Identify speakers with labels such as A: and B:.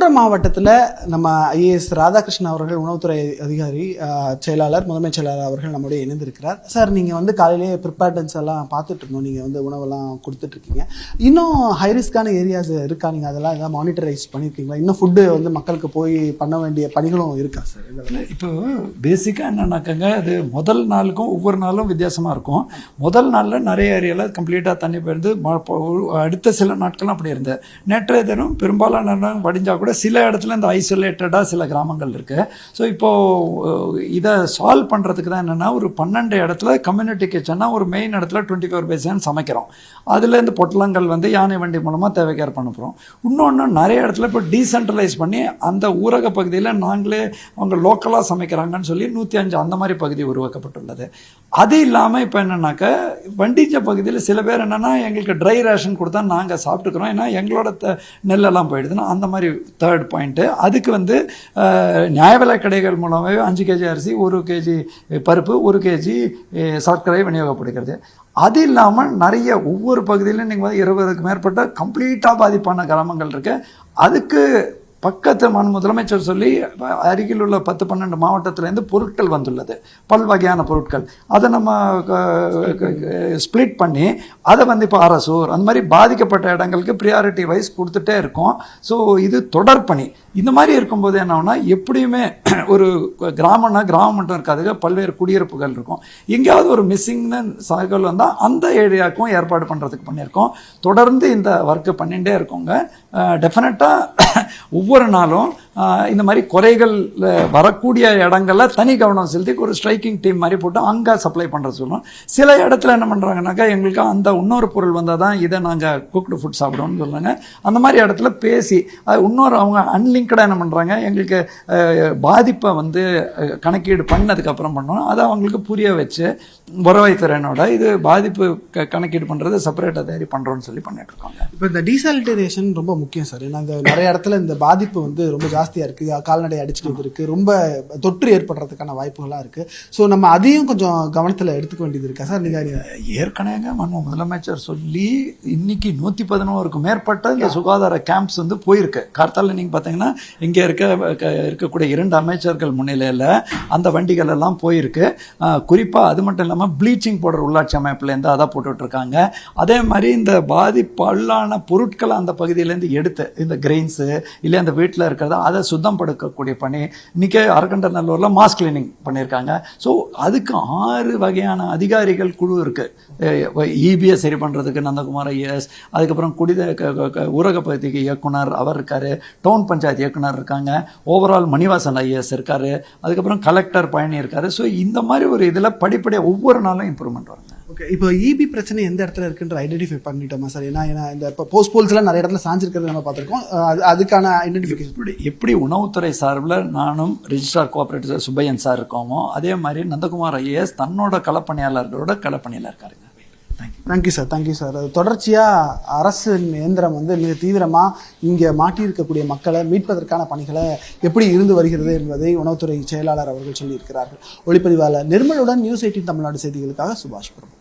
A: விழுப்புரம் மாவட்டத்தில் நம்ம ஐஏஎஸ் ராதாகிருஷ்ணன் அவர்கள் உணவுத்துறை அதிகாரி செயலாளர் முதன்மை செயலாளர் அவர்கள் நம்முடைய இணைந்திருக்கிறார். சார், நீங்கள் வந்து காலையிலேயே ப்ரிப்பேர்டன்ஸ் எல்லாம் பார்த்துட்டு இருந்தோம், நீங்கள் வந்து உணவெல்லாம் கொடுத்துட்ருக்கீங்க. இன்னும் ஹைரிஸ்கான ஏரியாஸ் இருக்கா? நீங்கள் அதெல்லாம் எதாவது மானிட்டரைஸ் பண்ணியிருக்கீங்களா? இன்னும் ஃபுட்டு வந்து மக்களுக்கு போய் பண்ண வேண்டிய பணிகளும் இருக்கா சார்?
B: இப்போ பேசிக்காக என்னன்னாக்கங்க, அது முதல் நாளுக்கும் ஒவ்வொரு நாளும் வித்தியாசமாக இருக்கும். முதல் நாளில் நிறைய ஏரியாவில் கம்ப்ளீட்டாக தண்ணி போயிருந்து அடுத்த சில நாட்களும் அப்படி இருந்தது. நேற்றைய தினம் பெரும்பாலான படிஞ்சால் கூட சில இடத்துல இந்த ஐசோலேட்டடாக சில கிராமங்கள் இருக்குது. ஸோ இப்போது இதை சால்வ் பண்ணுறதுக்கு தான் என்னென்னா, ஒரு 12 இடத்துல கம்யூனிட்டி கிச்சன்னா ஒரு மெயின் இடத்துல 24/7 சமைக்கிறோம். அதில் இந்த பொட்டலங்கள் வந்து யானை வண்டி மூலமாக தேவைக்கேற்ப பண்ணுறோம். இன்னொன்று நிறைய இடத்துல இப்போ டீசென்ட்ரலைஸ் பண்ணி அந்த ஊரக பகுதியில் நாங்களே அவங்க லோக்கலாக சமைக்கிறாங்கன்னு சொல்லி 105 அந்த மாதிரி பகுதி உருவாக்கப்பட்டுள்ளது. அது இல்லாமல் இப்போ என்னென்னாக்கா, வண்டிச்ச பகுதியில் சில பேர் என்னென்னா, எங்களுக்கு ட்ரை ரேஷன் கொடுத்தா நாங்கள் சாப்பிட்டுக்கிறோம், ஏன்னா எங்களோட நெல்லெல்லாம் போயிடுதுன்னா அந்த மாதிரி தேர்ட் பாயிண்ட்டு. அதுக்கு வந்து நியாய விலை கடைகள் மூலமாகவே 5 kg அரிசி, 1 kg பருப்பு, 1 kg சர்க்கரை விநியோகப்படுகிறது. அது இல்லாமல் நிறைய ஒவ்வொரு பகுதியிலும் நீங்கள் வந்து 20க்கு மேற்பட்ட கம்ப்ளீட்டாக பாதிப்பான கிராமங்கள் இருக்குது. அதுக்கு பக்கத்து முதலமைச்சர் சொல்லி அருகில் உள்ள 10-12 மாவட்டத்திலேருந்து பொருட்கள் வந்துள்ளது, பல்வகையான பொருட்கள். அதை நம்ம ஸ்ப்ளிட் பண்ணி அதை வந்து இப்போ அரசூர் அந்த மாதிரி பாதிக்கப்பட்ட இடங்களுக்கு ப்ரியாரிட்டி வைஸ் கொடுத்துட்டே இருக்கோம். ஸோ இது தொடர் பணி. இந்த மாதிரி இருக்கும்போது என்னன்னா, எப்படியுமே ஒரு கிராமம்னா கிராமம் மட்டும் இருக்காதுங்க, பல்வேறு குடியிருப்புகள் இருக்கும். எங்கேயாவது ஒரு மிஸ்ஸிங்னு தகவல் வந்தால் அந்த ஏரியாவுக்கும் ஏற்பாடு பண்ணுறதுக்கு பண்ணியிருக்கோம். தொடர்ந்து இந்த ஒர்க்கு பண்ணிகிட்டே இருக்கோங்க. டெஃபினட்டாக ஒவ்வொரு நாளும் இந்த மாதிரி குறைகள் வரக்கூடிய இடங்களில் தனி கவனம் செலுத்தி ஒரு ஸ்ட்ரைக்கிங் டீம் மாதிரி போட்டு அங்கே சப்ளை பண்ணுறது சொல்லுவோம். சில இடத்துல என்ன பண்ணுறாங்கனாக்கா, எங்களுக்கு அந்த இன்னொரு பொருள் வந்தால் தான் இதை நாங்கள் குக்டு ஃபுட் சாப்பிடுவோம்னு சொல்லுவாங்க. அந்த மாதிரி இடத்துல பேசி இன்னொரு அவங்க அன்லிங்க்டாக என்ன பண்ணுறாங்க, எங்களுக்கு பாதிப்பை வந்து கணக்கீடு பண்ணதுக்கப்புறம் பண்ணணும், அதை அவங்களுக்கு புரிய வச்சு வருவாய்த்துறையினோட இது பாதிப்பு கணக்கீடு பண்ணுறது செப்பரேட்டாக தயாரி பண்ணுறோன்னு சொல்லி பண்ணிட்டுருக்காங்க.
A: இப்போ இந்த டீசாலிட்டேஷன் ரொம்ப முக்கியம் சார். ஏன்னா இந்த நிறைய இடத்துல இந்த பாதிப்பு வந்து ரொம்ப ஜாஸ்தியாக இருக்குது, கால்நடை அடிச்சுட்டு இருக்குது, ரொம்ப தொற்று ஏற்படுறதுக்கான வாய்ப்புகள்லாம் இருக்குது. ஸோ நம்ம அதையும் கொஞ்சம் கவனத்தில் எடுத்துக்க வேண்டியது இருக்கா சார்? நீங்கள்
B: ஏற்கனவே முதலமைச்சர் சொல்லி இன்னைக்கு 111க்கும் மேற்பட்ட இந்த சுகாதார கேம்ப்ஸ் வந்து போயிருக்கு. கார்த்தால நீங்கள் பார்த்தீங்கன்னா இங்கே இருக்கக்கூடிய 2 அமைச்சர்கள் முன்னிலையில் அந்த வண்டிகள் எல்லாம் போயிருக்கு. குறிப்பாக அது மட்டும் இல்லாமல் ப்ளீச்சிங் பவுடர் உள்ளாட்சி அமைப்புலேருந்து அதை போட்டுட்ருக்காங்க. அதே மாதிரி இந்த பாதிப்பான பொருட்களை அந்த பகுதியிலேருந்து எடுத்து இந்த கிரெயின்ஸு இல்லை அந்த வீட்டில் இருக்கிறத அதை சுத்தம் படுத்தக்கூடிய பணி இன்றைக்கி அரக்கண்டநல்லூரில் மாஸ் கிளீனிங் பண்ணியிருக்காங்க. ஸோ அதுக்கு 6 வகையான அதிகாரிகள் குழு இருக்குது. இபியை சரி பண்ணுறதுக்கு நந்தகுமார் ஐஏஎஸ், அதுக்கப்புறம் ஊரக பகுதிக்கு இயக்குனர் அவர் இருக்கார், டவுன் பஞ்சாயத்து இயக்குனர் இருக்காங்க, ஓவரால் மணிவாசன் ஐஏஎஸ் இருக்கார், அதுக்கப்புறம் கலெக்டர் பழனி இருக்கார். ஸோ இந்த மாதிரி ஒரு இதில் படிப்படியாக ஒவ்வொரு நாளும் இம்ப்ரூவ்மெண்ட் வருங்க.
A: ஓகே, இப்போ இபி பிரச்சனை எந்த இடத்துல இருக்குன்ற ஐடென்டிஃபை பண்ணிட்டோமா சார்? ஏன்னா இந்த இப்போ போஸ்ட் போல்ஸ்லாம் நிறைய இடத்துல சாஞ்சிருக்கிறது நம்ம பார்த்துருக்கோம். அதுக்கான ஐடென்டிஃபிகேஷன்
B: எப்படி உணவுத்துறை சார்பில் நானும் ரிஜிஸ்ட்ரார் கோஆபரேட்டிவ் சுப்பையன் சார் இருக்கோமோ, அதே மாதிரி நந்தகுமார் ஐஏஎஸ் தன்னோட களப்பணியாளர்களோட களப்பணியில் இருக்காருங்க.
A: Thank you sir, thank you sir. தொடர்ச்சியாக அரசு இயந்திரம் வந்து மிக தீவிரமாக இங்கே மாட்டியிருக்கக்கூடிய மக்களை மீட்பதற்கான பணிகளை எப்படி இருந்து வருகிறது என்பதை உணவுத்துறை செயலாளர் அவர்கள் சொல்லியிருக்கிறார்கள். ஒளிப்பதிவாளர் நிர்மலுடன் நியூஸ் 18 தமிழ்நாடு செய்திகளுக்காக சுபாஷ் பிரபு.